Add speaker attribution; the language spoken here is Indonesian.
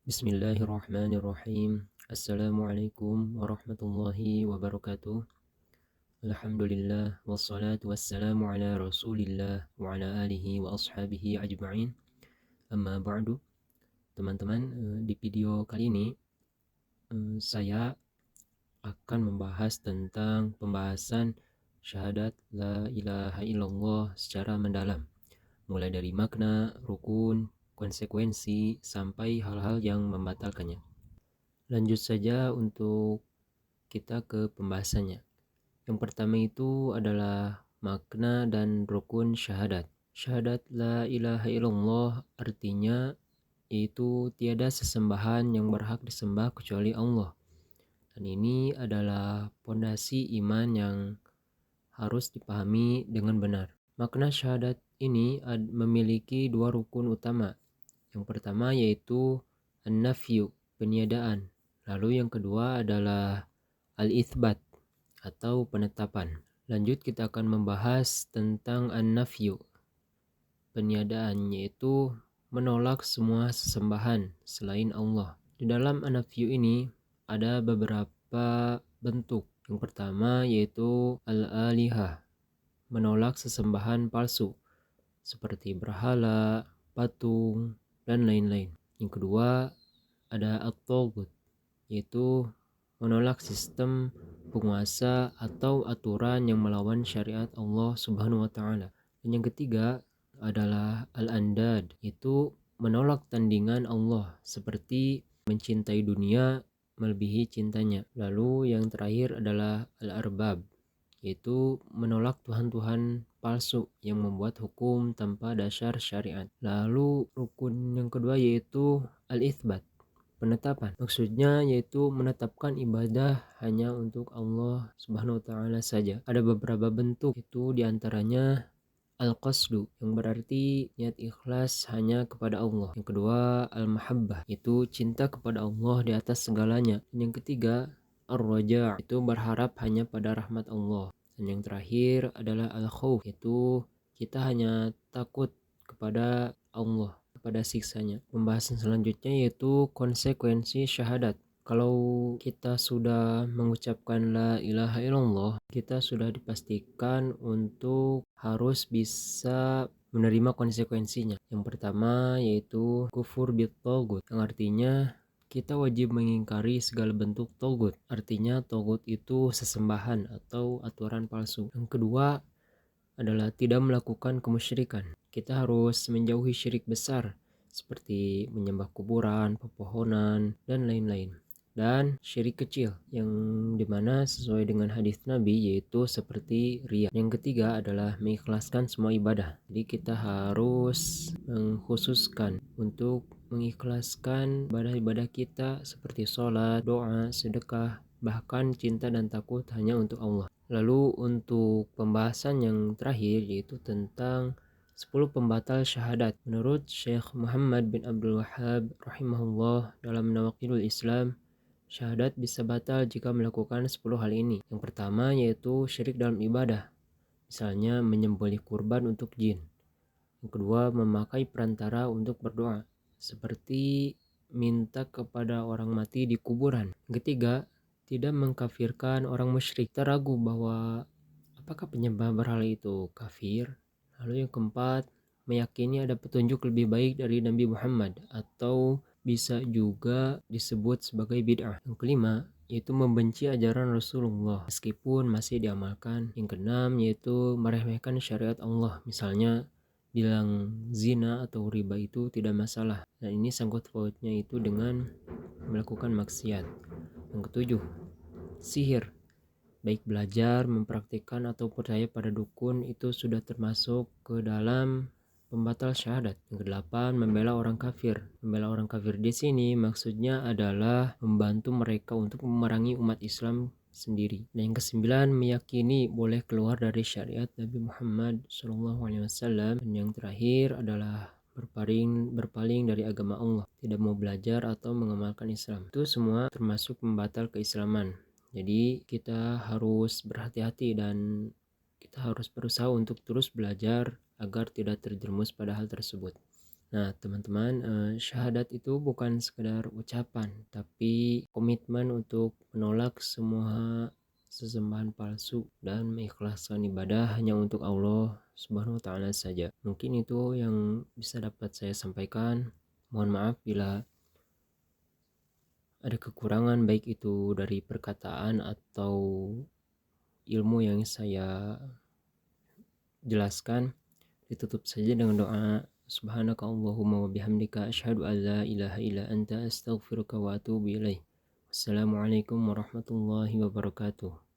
Speaker 1: Bismillahirrahmanirrahim. Assalamualaikum warahmatullahi wabarakatuh. Alhamdulillah wassalatu wassalamu ala Rasulillah wa ala alihi wa ashabihi ajma'in. Amma ba'du. Teman-teman, di video kali ini saya akan membahas tentang pembahasan syahadat la ilaha illallah secara mendalam, mulai dari makna, rukun, konsekuensi, sampai hal-hal yang membatalkannya. Lanjut saja untuk kita ke pembahasannya. Yang pertama itu adalah makna dan rukun syahadat. Syahadat la ilaha illallah artinya yaitu tiada sesembahan yang berhak disembah kecuali Allah. Dan ini adalah pondasi iman yang harus dipahami dengan benar. Makna syahadat ini memiliki dua rukun utama. Yang pertama yaitu an-nafyu, peniadaan. Lalu yang kedua adalah al-itsbat atau penetapan. Lanjut kita akan membahas tentang an-nafyu, peniadaan, yaitu menolak semua sesembahan selain Allah. Di dalam an-nafyu ini ada beberapa bentuk. Yang pertama yaitu al-alihah, menolak sesembahan palsu seperti berhala, patung, dan lain-lain. Yang kedua ada at-taghut, yaitu menolak sistem penguasa atau aturan yang melawan syariat Allah Subhanahu wa taala. Dan yang ketiga adalah al-andad, yaitu menolak tandingan Allah seperti mencintai dunia melebihi cintanya. Lalu yang terakhir adalah al-arbab, yaitu menolak Tuhan-Tuhan palsu yang membuat hukum tanpa dasar syariat. Lalu rukun yang kedua yaitu al-itsbat, penetapan. Maksudnya yaitu menetapkan ibadah hanya untuk Allah Subhanahu wa taala saja. Ada beberapa bentuk, itu diantaranya al-qasdu, yang berarti niat ikhlas hanya kepada Allah. Yang kedua al-mahabbah, itu cinta kepada Allah di atas segalanya. Dan yang ketiga ar-raja, itu berharap hanya pada rahmat Allah. Dan yang terakhir adalah al-khauf, itu kita hanya takut kepada Allah, kepada siksanya. Pembahasan selanjutnya yaitu konsekuensi syahadat. Kalau kita sudah mengucapkan la ilaha illallah, kita sudah dipastikan untuk harus bisa menerima konsekuensinya. Yang pertama yaitu kufur bit taghut, yang artinya kita wajib mengingkari segala bentuk taghut. Artinya taghut itu sesembahan atau aturan palsu. Yang kedua adalah tidak melakukan kemusyrikan. Kita harus menjauhi syirik besar seperti menyembah kuburan, pepohonan, dan lain-lain. Dan syirik kecil yang dimana sesuai dengan hadis Nabi yaitu seperti riya. Yang ketiga adalah mengikhlaskan semua ibadah. Jadi kita harus mengkhususkan untuk mengikhlaskan ibadah-ibadah kita seperti sholat, doa, sedekah, bahkan cinta dan takut hanya untuk Allah. Lalu untuk pembahasan yang terakhir yaitu tentang 10 pembatal syahadat. Menurut Syekh Muhammad bin Abdul Wahhab rahimahullah dalam Nawaqidul Islam, syahadat bisa batal jika melakukan 10 hal ini. Yang pertama yaitu syirik dalam ibadah, misalnya menyembelih kurban untuk jin. Yang kedua memakai perantara untuk berdoa, seperti minta kepada orang mati di kuburan. Yang ketiga tidak mengkafirkan orang musyrik. Kita ragu bahwa apakah penyembah berhala itu kafir. Lalu yang keempat, meyakini ada petunjuk lebih baik dari Nabi Muhammad atau bisa juga disebut sebagai bid'ah. Yang kelima yaitu membenci ajaran Rasulullah meskipun masih diamalkan. Yang keenam yaitu meremehkan syariat Allah, misalnya bilang zina atau riba itu tidak masalah, dan ini sangkut pautnya itu dengan melakukan maksiat. Yang ketujuh, sihir, baik belajar, mempraktikkan atau percaya pada dukun, itu sudah termasuk ke dalam pembatal syahadat. Yang kedelapan, membela orang kafir. Membela orang kafir di sini maksudnya adalah membantu mereka untuk memerangi umat Islam sendiri. Dan yang kesembilan, meyakini boleh keluar dari syariat Nabi Muhammad SAW. Dan yang terakhir adalah berpaling dari agama Allah, tidak mau belajar atau mengamalkan Islam. Itu semua termasuk pembatal keislaman. Jadi kita harus berhati-hati dan kita harus berusaha untuk terus belajar agar tidak terjerumus pada hal tersebut. Nah, teman-teman, syahadat itu bukan sekedar ucapan, tapi komitmen untuk menolak semua sesembahan palsu dan mengikhlaskan ibadah hanya untuk Allah Subhanahu wa taala saja. Mungkin itu yang bisa dapat saya sampaikan. Mohon maaf bila ada kekurangan, baik itu dari perkataan atau ilmu yang saya jelaskan. Ditutup saja dengan doa. Subhanaka Allahumma wa bihamdika asyhadu an la ilaha illa anta astaghfiruka wa atubu ilaih. Wassalamualaikum warahmatullahi wabarakatuh.